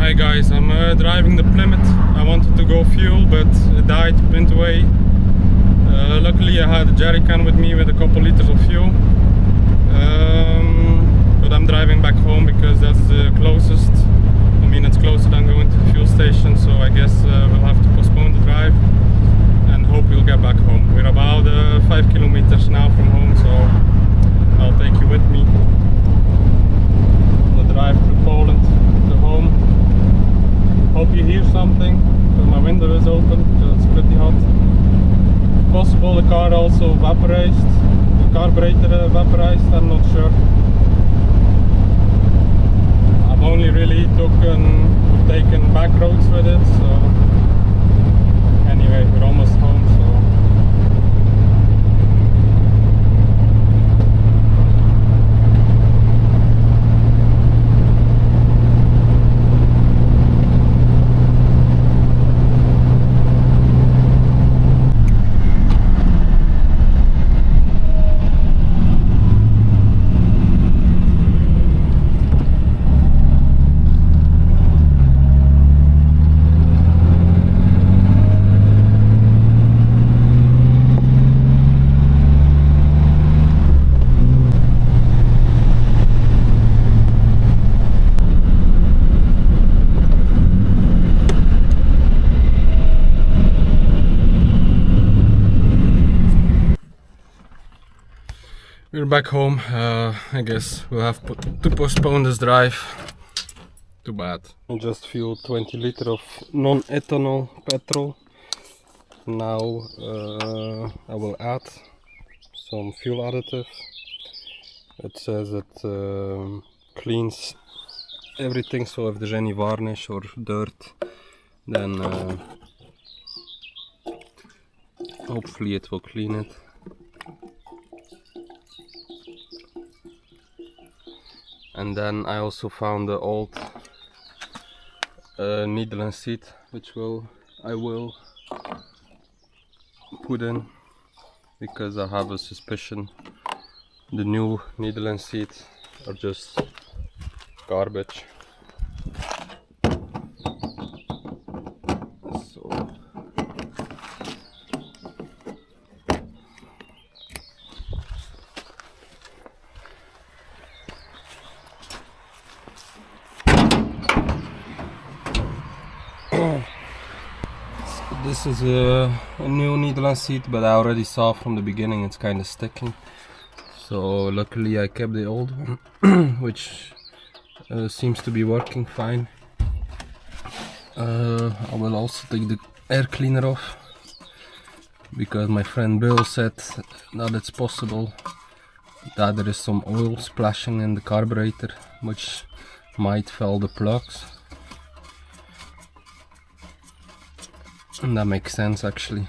Hi guys, I'm driving the Plymouth. I wanted to go fuel, but it died midway. Luckily I had a jerry can with me with a couple liters of fuel. But I'm driving back home because that's the closest. I mean, it's closer than going to the fuel station, so I guess we'll have to postpone the drive and hope we'll get back home. We're about 5 kilometers now from home, so I'll take you with me on the drive through Poland to home. Hope you hear something, because my window is open, so it's pretty hot. Possible the car also vaporized, the carburetor vaporized, I'm not sure. I've only really taken back roads with it, so anyway, we're almost home, so we're back home. I guess we'll have to postpone this drive. Too bad. I just fueled 20 liters of non-ethanol petrol. Now I will add some fuel additive. It says it cleans everything, so if there's any varnish or dirt, then hopefully it will clean it. And then I also found the old needle and seat, which I will put in, because I have a suspicion the new needle and seat are just garbage. So this is a new needle and seat, but I already saw from the beginning it's kind of sticking. So luckily I kept the old one, which seems to be working fine. I will also take the air cleaner off, because my friend Bill said that it's possible that there is some oil splashing in the carburetor, which might foul the plugs. And that makes sense actually.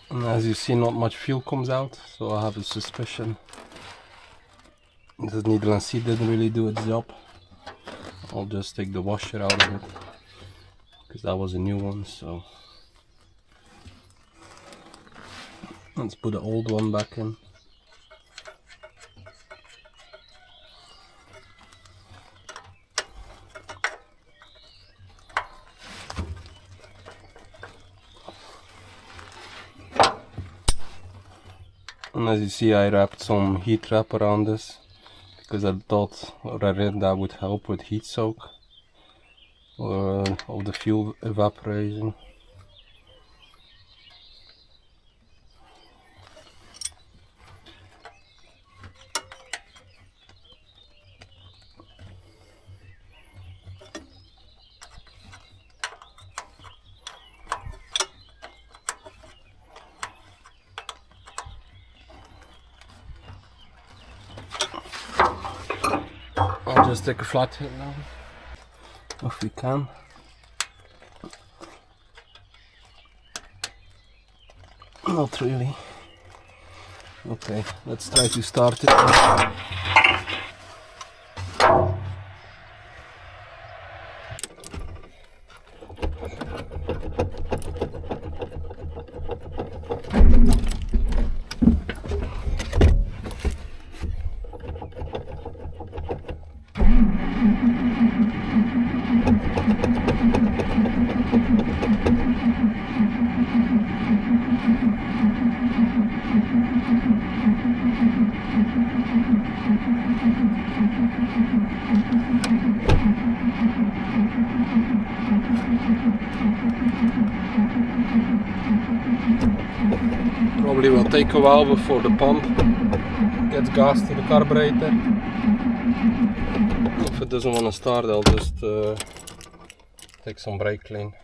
And as you see, not much fuel comes out, so I have a suspicion this needle and seat didn't really do its job. I'll just take the washer out of it, because that was a new one. So let's put the old one back in. And as you see, I wrapped some heat wrap around this because I thought, or I read, that would help with heat soak of the fuel evaporating. I'll just take a flathead now, if we can. Not really. Okay, let's try to start it. Probably will take a while before the pump gets gas to the carburetor. If it doesn't want to start, I'll just take some brake clean.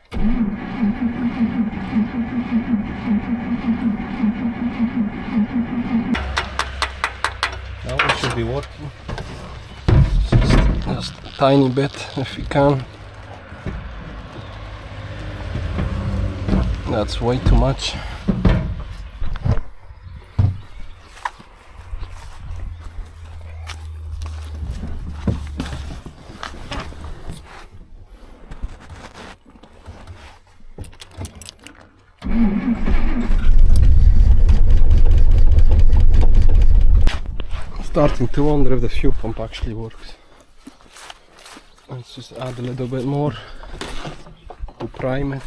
Now it should be working. Just a tiny bit if you can. That's way too much. Starting to wonder if the fuel pump actually works. Let's just add a little bit more to prime it.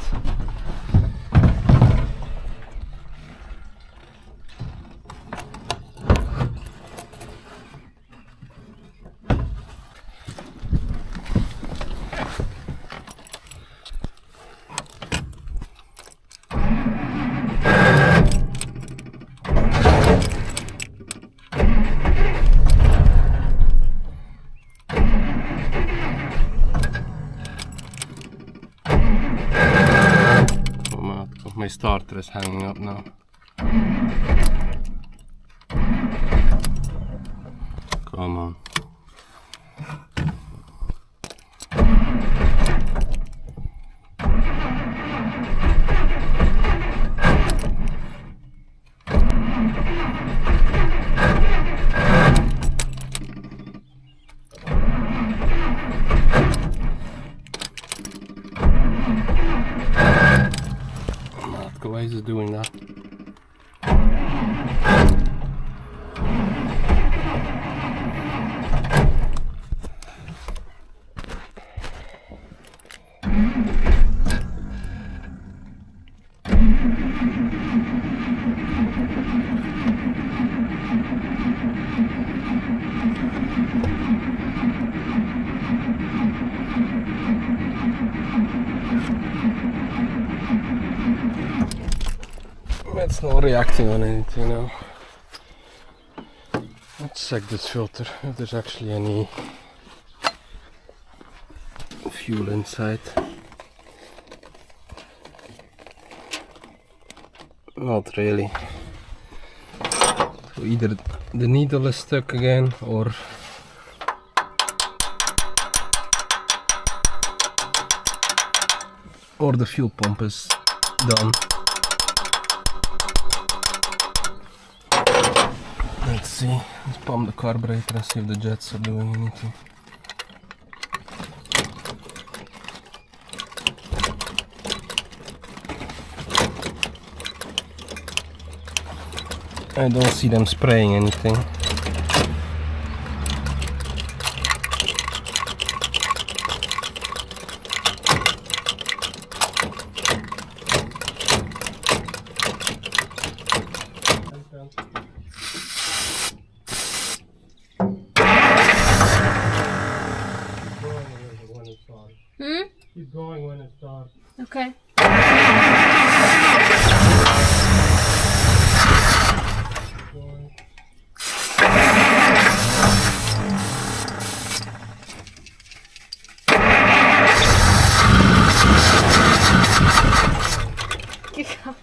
My starter is hanging up now. Come on. Why is it doing that? It's not reacting on anything now. Let's check this filter if there's actually any fuel inside. Not really. So either the needle is stuck again or the fuel pump is done. Let's see, let's pump the carburetor and see if the jets are doing anything. I don't see them spraying anything. keep going when it starts. Okay. Going. Keep going.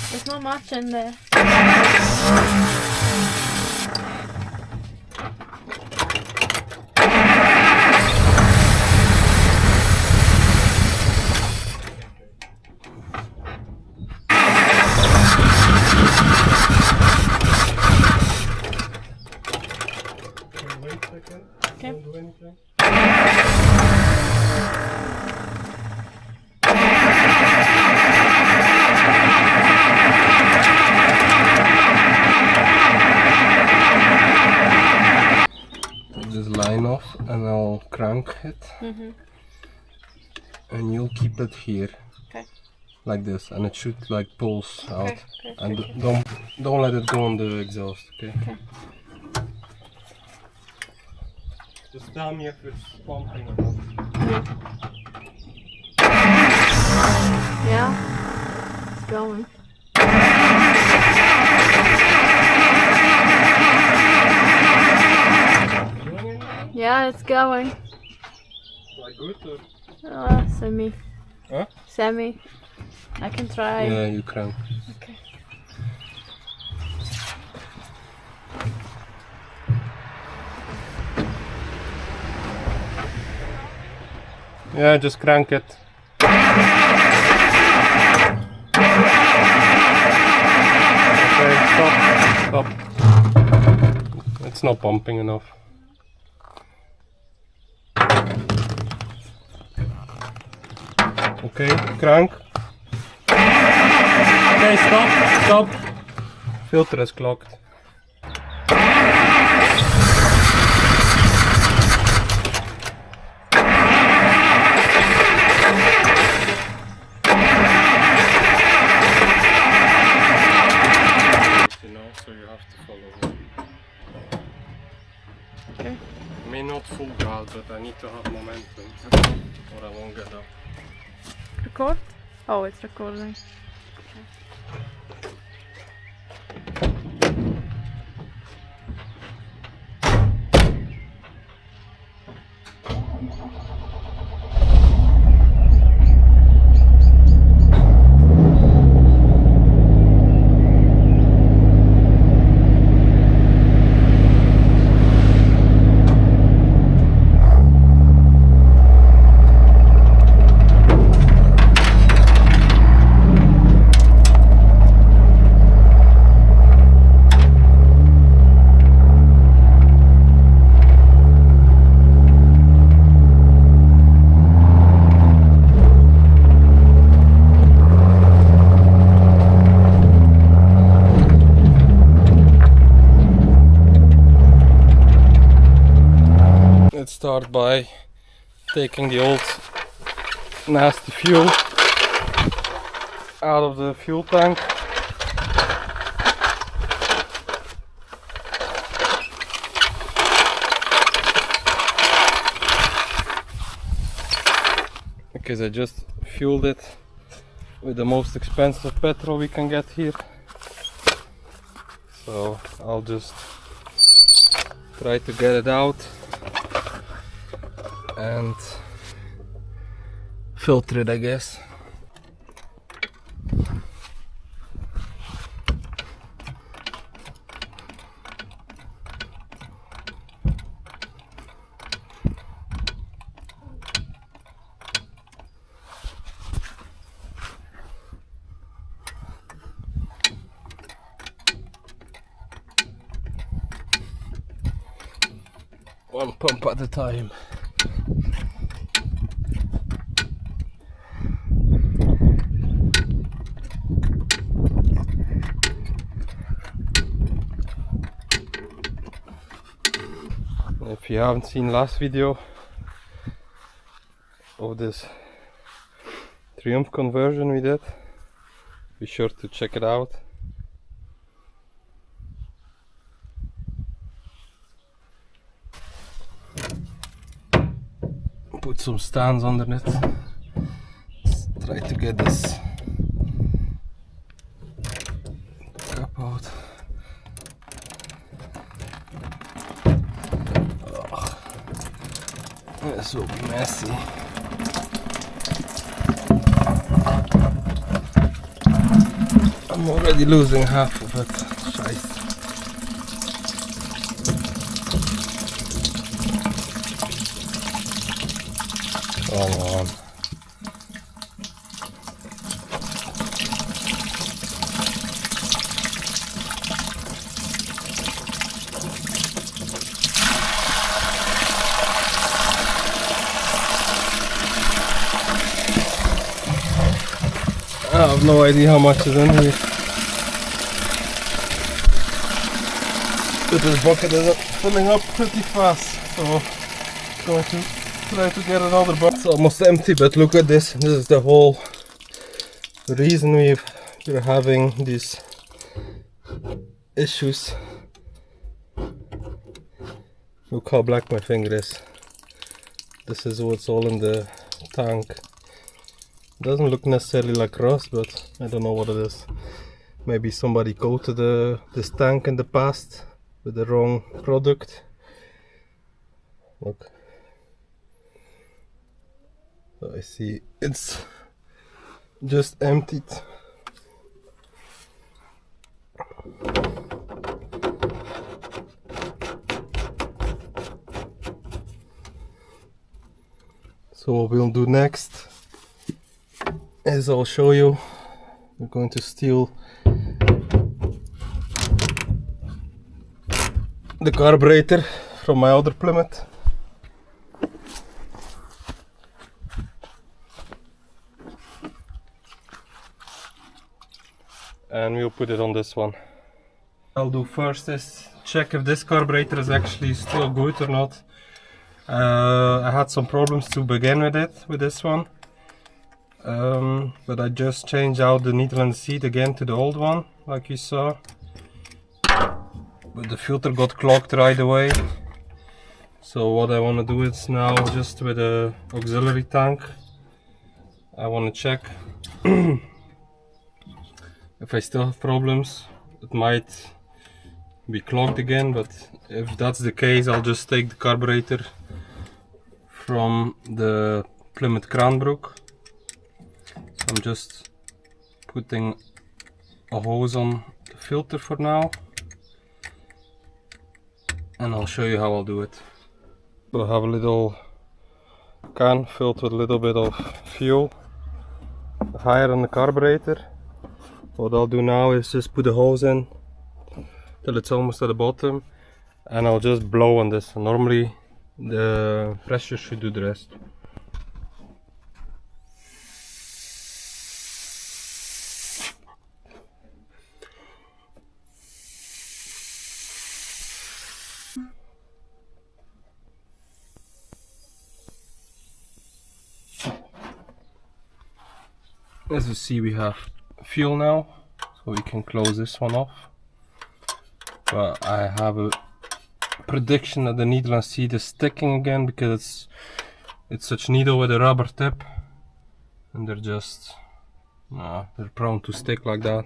There's not much in there. Wait a second. Okay. Don't do anything. Take this line off and I'll crank it. And you'll keep it here. Okay. Like this, and it should like pulse out. Okay. And don't let it go on the exhaust, okay? Okay. Just tell me if it's pumping or not. Yeah. It's going. Yeah, it's going. Like good or? Semi. Huh? Semi. I can try. Yeah, you crank. Okay. Yeah, just crank it. Okay, stop. It's not pumping enough. Okay, crank. Okay, stop. Filter is clogged. So you have to follow me. Okay. I mean, not full gas, but I need to have momentum or I won't get up. Record? Oh, it's recording. Let's start by taking the old nasty fuel out of the fuel tank. Because I just fueled it with the most expensive petrol we can get here. So I'll just try to get it out and filter it, I guess. One pump at a time. If you haven't seen last video of this Triumph conversion we did, be sure to check it out. put some stands under it. Let's try to get this cap out. Oh, this will be messy. I'm already losing half of it. Scheiße. Come on. I have no idea how much is in here. But this bucket is filling up pretty fast, so I'm going to try to get another bucket. It's almost empty, but look at this. This is the whole reason we're having these issues. Look how black my finger is. This is what's all in the tank. Doesn't look necessarily like rust, but I don't know what it is. Maybe somebody coated this tank in the past with the wrong product. Look. So I see it's just emptied. So what we'll do next is I'll show you. We're going to steal the carburetor from my other Plymouth. And we'll put it on this one. I'll do first is check if this carburetor is actually still good or not. I had some problems to begin with this one. But I just changed out the needle and seat again to the old one, like you saw. But the filter got clogged right away. So what I want to do is now, just with the auxiliary tank, I want to check if I still have problems. It might be clogged again, but if that's the case, I'll just take the carburetor from the Plymouth Cranbrook. I'm just putting a hose on the filter for now, and I'll show you how I'll do it. So I have a little can filled with a little bit of fuel higher on the carburetor. What I'll do now is just put the hose in till it's almost at the bottom, and I'll just blow on this. Normally the pressure should do the rest. As you see, we have fuel now, so we can close this one off. But I have a prediction that the needle and seat is sticking again, because it's such needle with a rubber tip, and they're just they're prone to stick like that.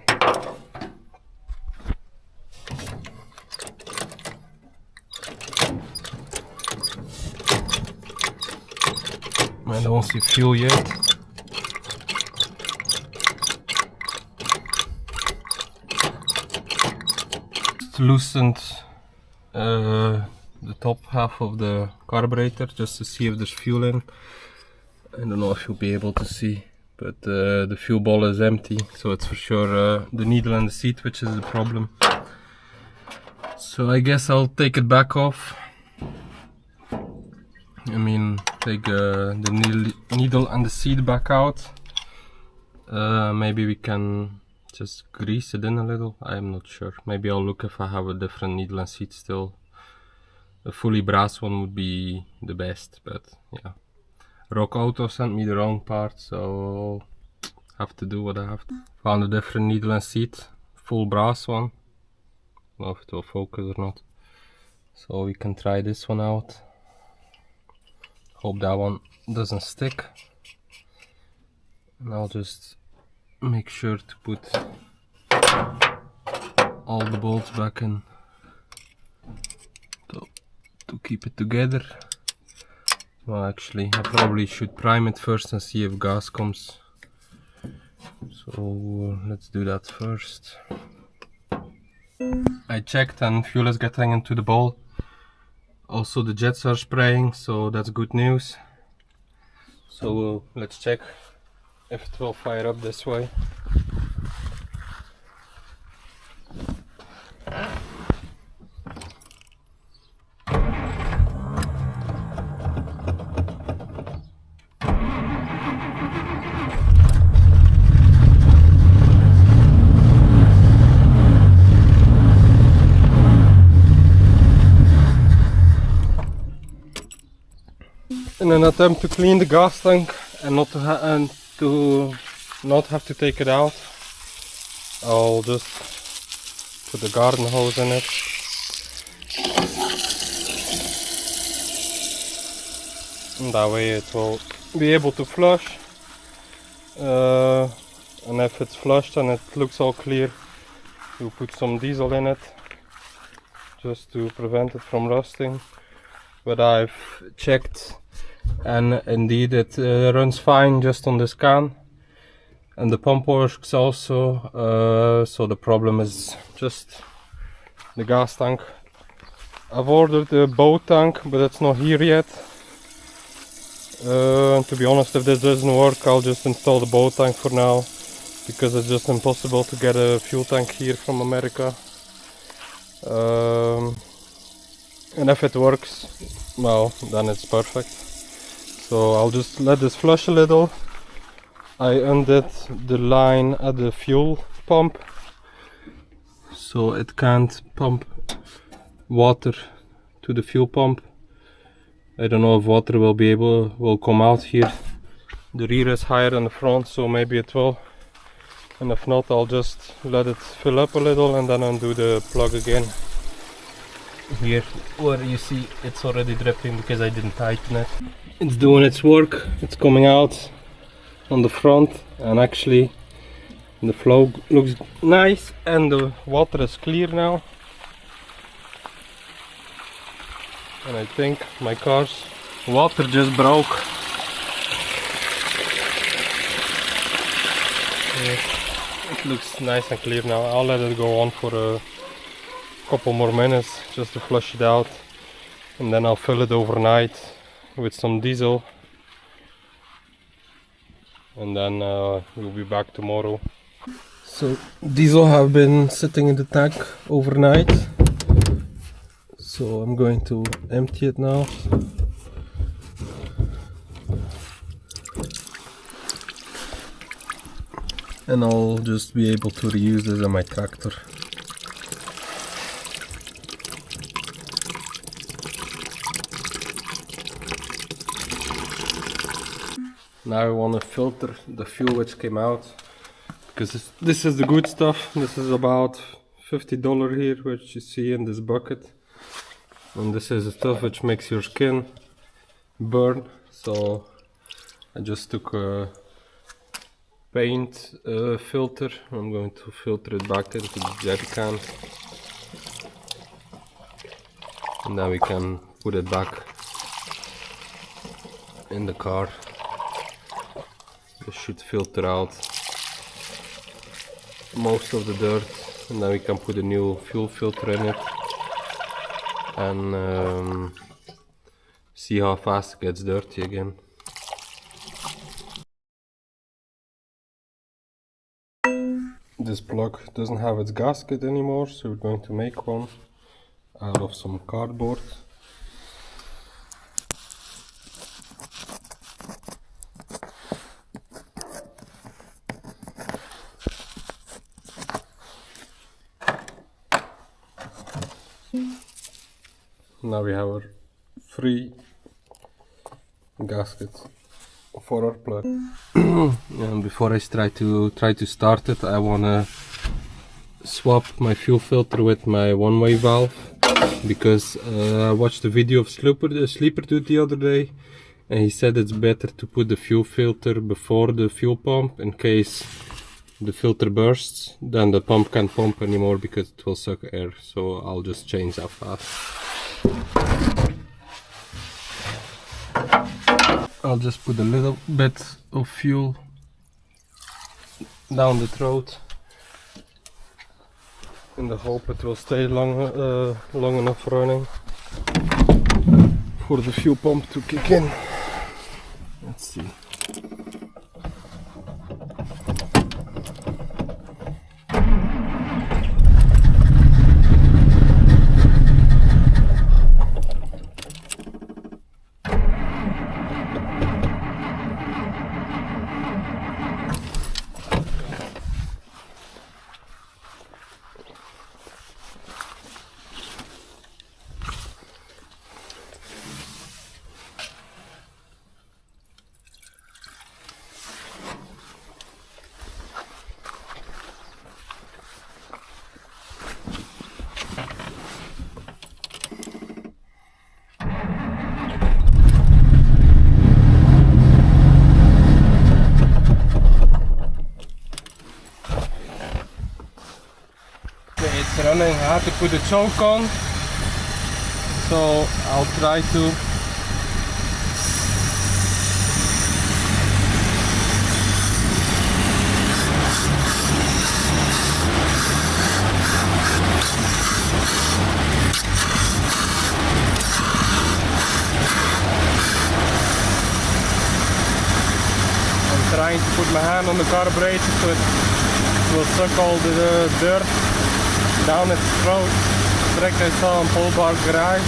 I don't see fuel yet. Loosened the top half of the carburetor just to see if there's fuel in. I don't know if you'll be able to see, but the fuel ball is empty, so it's for sure the needle and the seat which is the problem. So I guess I'll take it back off. I mean, take the needle and the seat back out. Maybe we can just grease it in a little. I'm not sure. Maybe I'll look if I have a different needle and seat still. A fully brass one would be the best, but yeah. Rock Auto sent me the wrong part, so I'll have to do what I have to. Found a different needle and seat, full brass one. I don't know if it will focus or not. So we can try this one out. Hope that one doesn't stick. And I'll just make sure to put all the bolts back in to keep it together. Well, actually, I probably should prime it first and see if gas comes. So let's do that first. I checked and fuel is getting into the bowl. Also the jets are spraying, so that's good news. So let's check if it will fire up this way. In an attempt to clean the gas tank and not have to take it out, I'll just put the garden hose in it. And that way it will be able to flush. And if it's flushed and it looks all clear, we'll put some diesel in it just to prevent it from rusting. But I've checked and indeed it runs fine just on this can, and the pump works also, so the problem is just the gas tank. I've ordered the boat tank, but it's not here yet. To be honest, if this doesn't work, I'll just install the boat tank for now, because it's just impossible to get a fuel tank here from America. And if it works, well, then it's perfect. So I'll just let this flush a little. I undid the line at the fuel pump, so it can't pump water to the fuel pump. I don't know if water will come out here. The rear is higher than the front, so maybe it will. And if not, I'll just let it fill up a little and then undo the plug again. Here, where you see it's already dripping because I didn't tighten it. It's doing its work. It's coming out on the front, and actually the flow looks nice and the water is clear now. And I think my car's water just broke. It looks nice and clear now. I'll let it go on for a couple more minutes just to flush it out, and then I'll fill it overnight with some diesel, and then we'll be back tomorrow. So diesel have been sitting in the tank overnight, so I'm going to empty it now. And I'll just be able to reuse this on my tractor. Now I want to filter the fuel which came out, because this is the good stuff. This is about $50 here, which you see in this bucket, and this is the stuff which makes your skin burn. So I just took a paint filter. I'm going to filter it back into the jerry can, and then we can put it back in the car. This should filter out most of the dirt, and then we can put a new fuel filter in it and see how fast it gets dirty again. This plug doesn't have its gasket anymore, so we're going to make one out of some cardboard. Now we have our 3 gaskets for our plug. And before I try to start it, I wanna swap my fuel filter with my one-way valve, because I watched a video of Sleeper Dude the other day, and he said it's better to put the fuel filter before the fuel pump in case the filter bursts, then the pump can't pump anymore because it will suck air. So I'll just change that fast. I'll just put a little bit of fuel down the throat in the hope it will stay long enough running for the fuel pump to kick in. Let's see. It's running hard to put the choke on, so I'll try to put my hand on the carburetor so it will suck all the dirt down its throat. Direct I saw in Paul Bar Garage.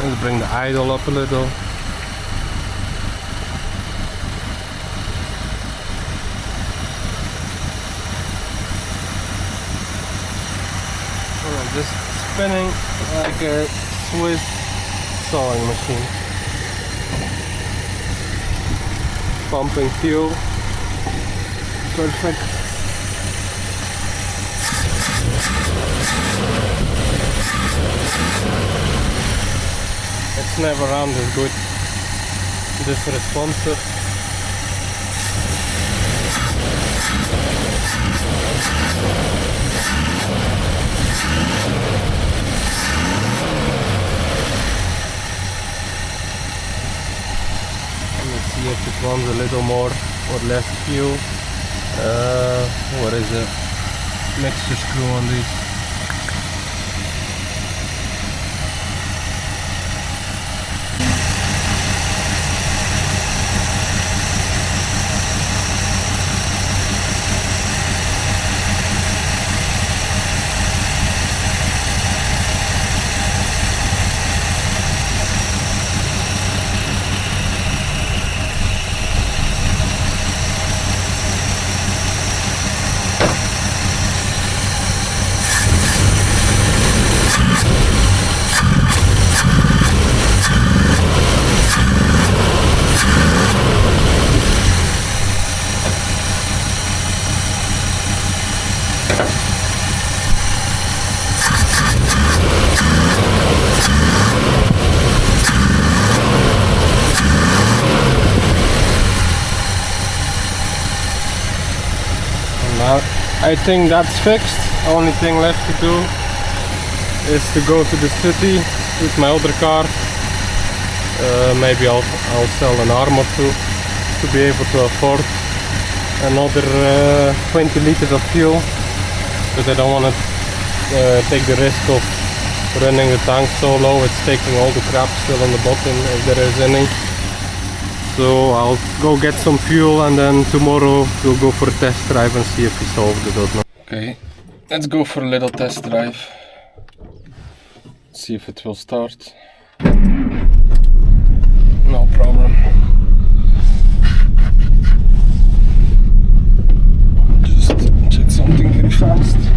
Let's bring the idle up a little. Oh, just spinning like a Swiss sawing machine. Pumping fuel. Perfect. It's never run this good, this responsive. Let's see if it runs a little more or less fuel. What is the mixture screw on these? I think that's fixed. Only thing left to do is to go to the city with my other car. Maybe I'll sell an arm or two to be able to afford another 20 liters of fuel, because I don't want to take the risk of running the tank so low it's taking all the crap still on the bottom if there is any. So I'll go get some fuel and then tomorrow we'll go for a test drive and see if we solved it or not. Okay, let's go for a little test drive. See if it will start. No problem. Just check something very fast.